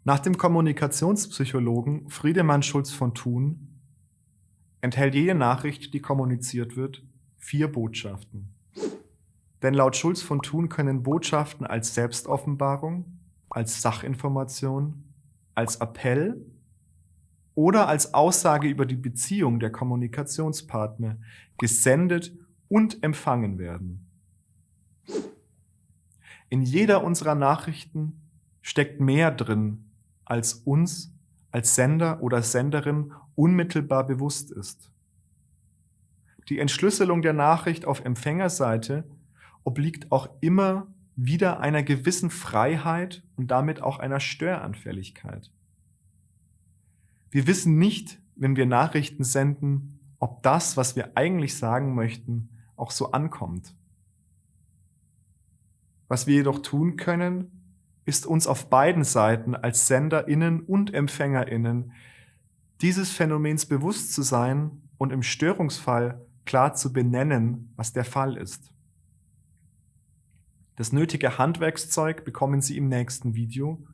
Nach dem Kommunikationspsychologen Friedemann Schulz von Thun enthält jede Nachricht, die kommuniziert wird, 4 Botschaften. Denn laut Schulz von Thun können Botschaften als Selbstoffenbarung, als Sachinformation, als Appell oder als Aussage über die Beziehung der Kommunikationspartner gesendet und empfangen werden. In jeder unserer Nachrichten steckt mehr drin, als uns als Sender oder Senderin unmittelbar bewusst ist. Die Entschlüsselung der Nachricht auf Empfängerseite obliegt auch immer wieder einer gewissen Freiheit und damit auch einer Störanfälligkeit. Wir wissen nicht, wenn wir Nachrichten senden, ob das, was wir eigentlich sagen möchten, auch so ankommt. Was wir jedoch tun können, ist uns auf beiden Seiten als SenderInnen und EmpfängerInnen dieses Phänomens bewusst zu sein und im Störungsfall klar zu benennen, was der Fall ist. Das nötige Handwerkszeug bekommen Sie im nächsten Video,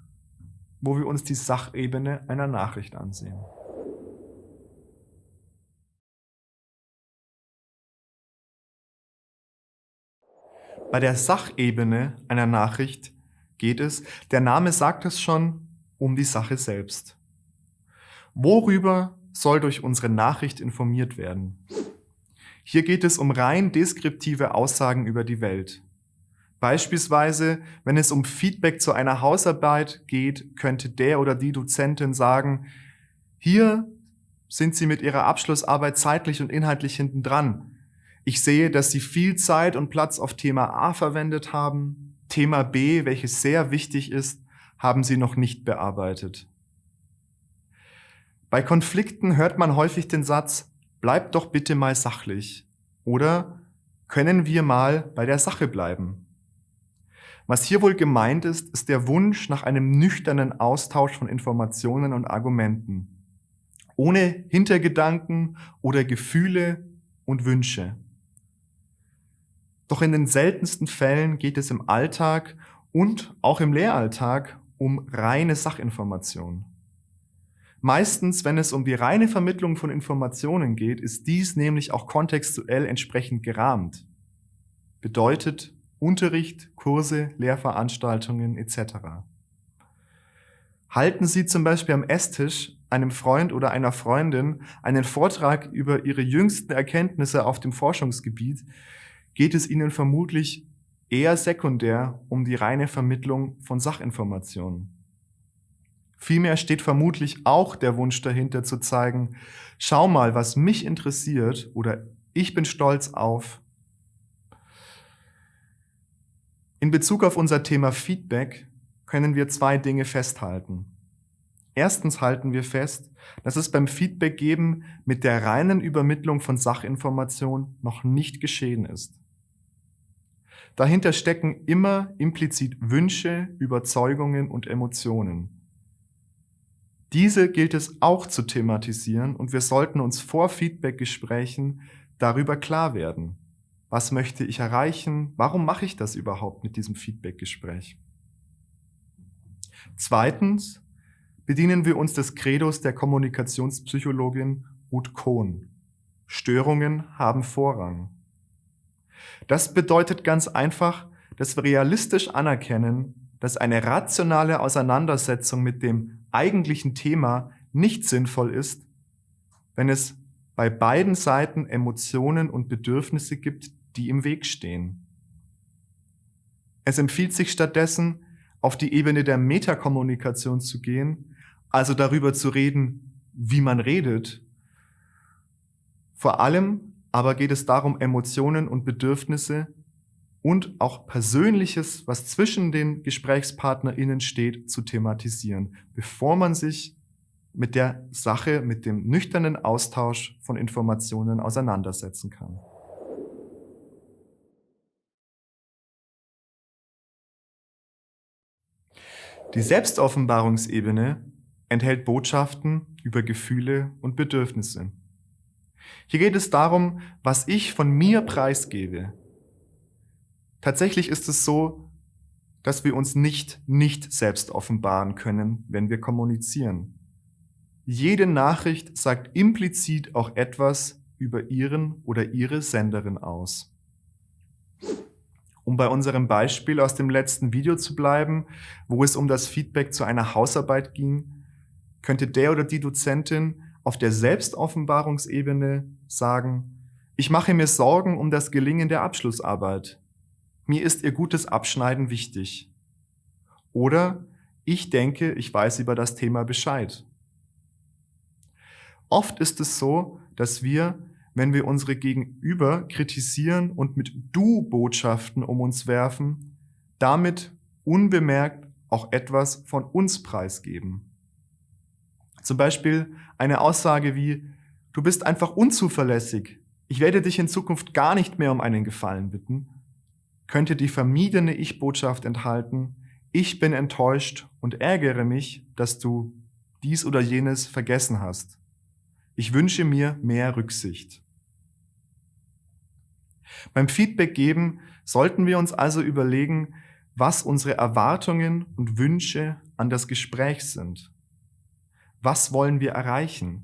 wo wir uns die Sachebene einer Nachricht ansehen. Bei der Sachebene einer Nachricht geht es, der Name sagt es schon, um die Sache selbst. Worüber soll durch unsere Nachricht informiert werden? Hier geht es um rein deskriptive Aussagen über die Welt. Beispielsweise, wenn es um Feedback zu einer Hausarbeit geht, könnte der oder die Dozentin sagen, hier sind Sie mit Ihrer Abschlussarbeit zeitlich und inhaltlich hinten dran. Ich sehe, dass Sie viel Zeit und Platz auf Thema A verwendet haben. Thema B, welches sehr wichtig ist, haben Sie noch nicht bearbeitet. Bei Konflikten hört man häufig den Satz, bleib doch bitte mal sachlich. Oder können wir mal bei der Sache bleiben? Was hier wohl gemeint ist, ist der Wunsch nach einem nüchternen Austausch von Informationen und Argumenten, ohne Hintergedanken oder Gefühle und Wünsche. Doch in den seltensten Fällen geht es im Alltag und auch im Lehralltag um reine Sachinformation. Meistens, wenn es um die reine Vermittlung von Informationen geht, ist dies nämlich auch kontextuell entsprechend gerahmt. Bedeutet Unterricht, Kurse, Lehrveranstaltungen etc. Halten Sie zum Beispiel am Esstisch einem Freund oder einer Freundin einen Vortrag über Ihre jüngsten Erkenntnisse auf dem Forschungsgebiet, geht es Ihnen vermutlich eher sekundär um die reine Vermittlung von Sachinformationen. Vielmehr steht vermutlich auch der Wunsch dahinter zu zeigen, schau mal, was mich interessiert oder ich bin stolz auf. In Bezug auf unser Thema Feedback können wir 2 Dinge festhalten. Erstens halten wir fest, dass es beim Feedbackgeben mit der reinen Übermittlung von Sachinformation noch nicht geschehen ist. Dahinter stecken immer implizit Wünsche, Überzeugungen und Emotionen. Diese gilt es auch zu thematisieren und wir sollten uns vor Feedbackgesprächen darüber klar werden. Was möchte ich erreichen? Warum mache ich das überhaupt mit diesem Feedbackgespräch? Zweitens bedienen wir uns des Credos der Kommunikationspsychologin Ruth Cohn. Störungen haben Vorrang. Das bedeutet ganz einfach, dass wir realistisch anerkennen, dass eine rationale Auseinandersetzung mit dem eigentlichen Thema nicht sinnvoll ist, wenn es bei beiden Seiten Emotionen und Bedürfnisse gibt, die im Weg stehen. Es empfiehlt sich stattdessen, auf die Ebene der Metakommunikation zu gehen, also darüber zu reden, wie man redet. Vor allem aber geht es darum, Emotionen und Bedürfnisse und auch Persönliches, was zwischen den GesprächspartnerInnen steht, zu thematisieren, bevor man sich mit der Sache, mit dem nüchternen Austausch von Informationen auseinandersetzen kann. Die Selbstoffenbarungsebene enthält Botschaften über Gefühle und Bedürfnisse. Hier geht es darum, was ich von mir preisgebe. Tatsächlich ist es so, dass wir uns nicht selbst offenbaren können, wenn wir kommunizieren. Jede Nachricht sagt implizit auch etwas über Ihren oder Ihre Senderin aus. Um bei unserem Beispiel aus dem letzten Video zu bleiben, wo es um das Feedback zu einer Hausarbeit ging, könnte der oder die Dozentin auf der Selbstoffenbarungsebene sagen: Ich mache mir Sorgen um das Gelingen der Abschlussarbeit. Mir ist ihr gutes Abschneiden wichtig. Oder ich denke, ich weiß über das Thema Bescheid. Oft ist es so, dass wir, wenn wir unsere Gegenüber kritisieren und mit Du-Botschaften um uns werfen, damit unbemerkt auch etwas von uns preisgeben. Zum Beispiel eine Aussage wie: Du bist einfach unzuverlässig, ich werde dich in Zukunft gar nicht mehr um einen Gefallen bitten, könnte die vermiedene Ich-Botschaft enthalten: Ich bin enttäuscht und ärgere mich, dass du dies oder jenes vergessen hast. Ich wünsche mir mehr Rücksicht. Beim Feedback geben sollten wir uns also überlegen, was unsere Erwartungen und Wünsche an das Gespräch sind. Was wollen wir erreichen?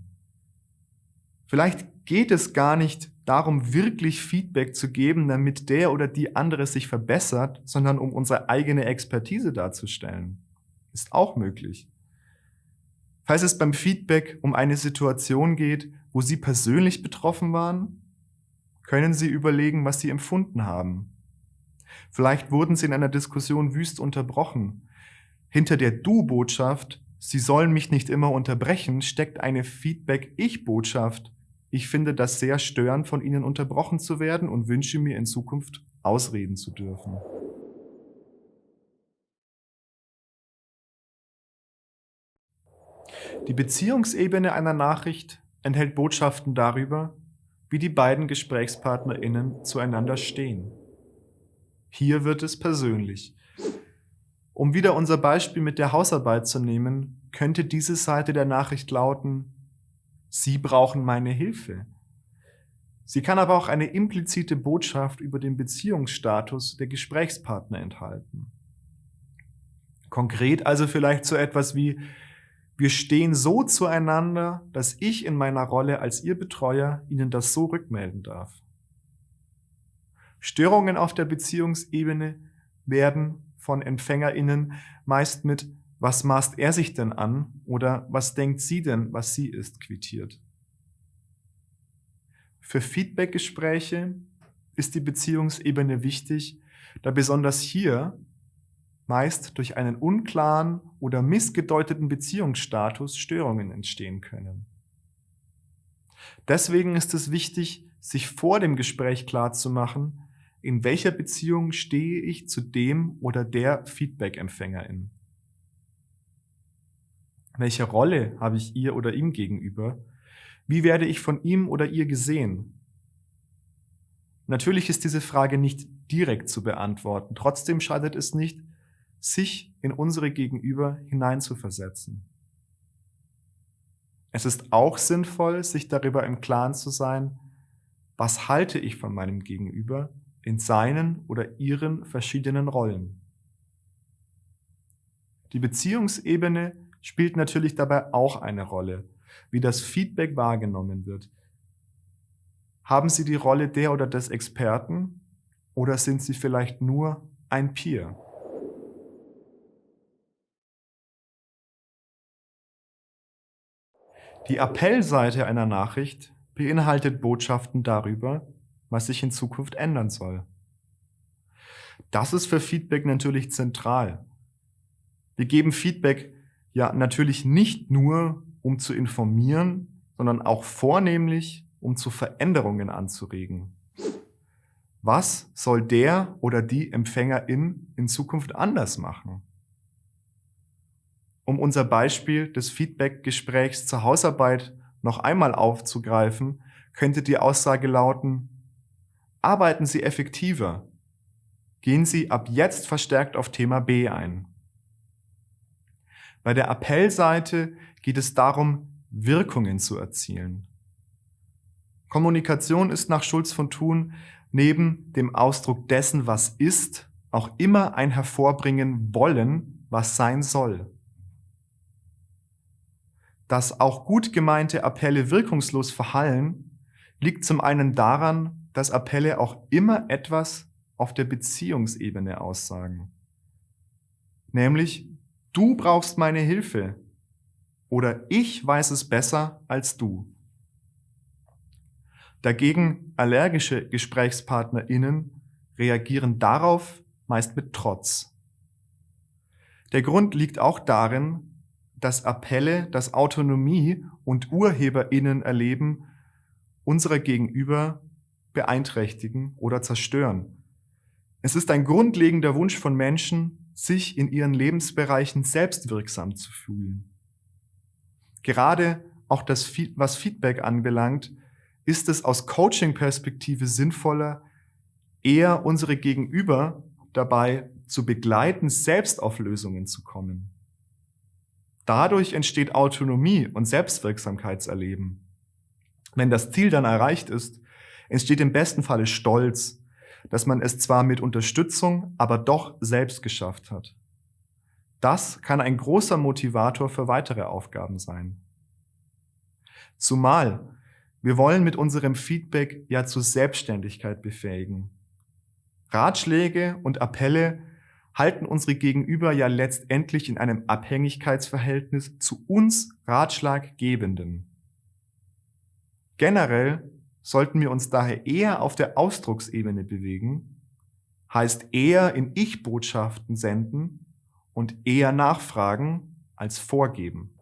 Vielleicht geht es gar nicht darum, wirklich Feedback zu geben, damit der oder die andere sich verbessert, sondern um unsere eigene Expertise darzustellen. Ist auch möglich. Falls es beim Feedback um eine Situation geht, wo Sie persönlich betroffen waren, können Sie überlegen, was Sie empfunden haben. Vielleicht wurden Sie in einer Diskussion wüst unterbrochen. Hinter der Du-Botschaft, Sie sollen mich nicht immer unterbrechen, steckt eine Feedback-Ich-Botschaft. Ich finde das sehr störend, von Ihnen unterbrochen zu werden und wünsche mir in Zukunft ausreden zu dürfen. Die Beziehungsebene einer Nachricht enthält Botschaften darüber, wie die beiden GesprächspartnerInnen zueinander stehen. Hier wird es persönlich. Um wieder unser Beispiel mit der Hausarbeit zu nehmen, könnte diese Seite der Nachricht lauten: Sie brauchen meine Hilfe. Sie kann aber auch eine implizite Botschaft über den Beziehungsstatus der Gesprächspartner enthalten. Konkret also vielleicht so etwas wie: Wir stehen so zueinander, dass ich in meiner Rolle als Ihr Betreuer Ihnen das so rückmelden darf. Störungen auf der Beziehungsebene werden von EmpfängerInnen meist mit „Was maßt er sich denn an?" oder „Was denkt sie denn, was sie ist?" quittiert. Für Feedbackgespräche ist die Beziehungsebene wichtig, da besonders hier meist durch einen unklaren oder missgedeuteten Beziehungsstatus Störungen entstehen können. Deswegen ist es wichtig, sich vor dem Gespräch klarzumachen, in welcher Beziehung stehe ich zu dem oder der Feedback-Empfängerin. Welche Rolle habe ich ihr oder ihm gegenüber? Wie werde ich von ihm oder ihr gesehen? Natürlich ist diese Frage nicht direkt zu beantworten. Trotzdem schadet es nicht, sich in unsere Gegenüber hineinzuversetzen. Es ist auch sinnvoll, sich darüber im Klaren zu sein, was halte ich von meinem Gegenüber in seinen oder ihren verschiedenen Rollen. Die Beziehungsebene spielt natürlich dabei auch eine Rolle, wie das Feedback wahrgenommen wird. Haben Sie die Rolle der oder des Experten oder sind Sie vielleicht nur ein Peer? Die Appellseite einer Nachricht beinhaltet Botschaften darüber, was sich in Zukunft ändern soll. Das ist für Feedback natürlich zentral. Wir geben Feedback ja natürlich nicht nur, um zu informieren, sondern auch vornehmlich, um zu Veränderungen anzuregen. Was soll der oder die Empfängerin in Zukunft anders machen? Um unser Beispiel des Feedback-Gesprächs zur Hausarbeit noch einmal aufzugreifen, könnte die Aussage lauten: Arbeiten Sie effektiver. Gehen Sie ab jetzt verstärkt auf Thema B ein. Bei der Appellseite geht es darum, Wirkungen zu erzielen. Kommunikation ist nach Schulz von Thun neben dem Ausdruck dessen, was ist, auch immer ein hervorbringen wollen, was sein soll. Dass auch gut gemeinte Appelle wirkungslos verhallen, liegt zum einen daran, dass Appelle auch immer etwas auf der Beziehungsebene aussagen. Nämlich, du brauchst meine Hilfe oder ich weiß es besser als du. Dagegen allergische GesprächspartnerInnen reagieren darauf meist mit Trotz. Der Grund liegt auch darin, dass Appelle das Autonomie- und UrheberInnen erleben unserer Gegenüber beeinträchtigen oder zerstören. Es ist ein grundlegender Wunsch von Menschen, sich in ihren Lebensbereichen selbstwirksam zu fühlen. Gerade auch was Feedback anbelangt, ist es aus Coaching-Perspektive sinnvoller, eher unsere Gegenüber dabei zu begleiten, selbst auf Lösungen zu kommen. Dadurch entsteht Autonomie und Selbstwirksamkeitserleben. Wenn das Ziel dann erreicht ist, entsteht im besten Falle Stolz, dass man es zwar mit Unterstützung, aber doch selbst geschafft hat. Das kann ein großer Motivator für weitere Aufgaben sein. Zumal wir wollen mit unserem Feedback ja zur Selbstständigkeit befähigen. Ratschläge und Appelle halten unsere Gegenüber ja letztendlich in einem Abhängigkeitsverhältnis zu uns Ratschlaggebenden. Generell sollten wir uns daher eher auf der Ausdrucksebene bewegen, heißt eher in Ich-Botschaften senden und eher nachfragen als vorgeben.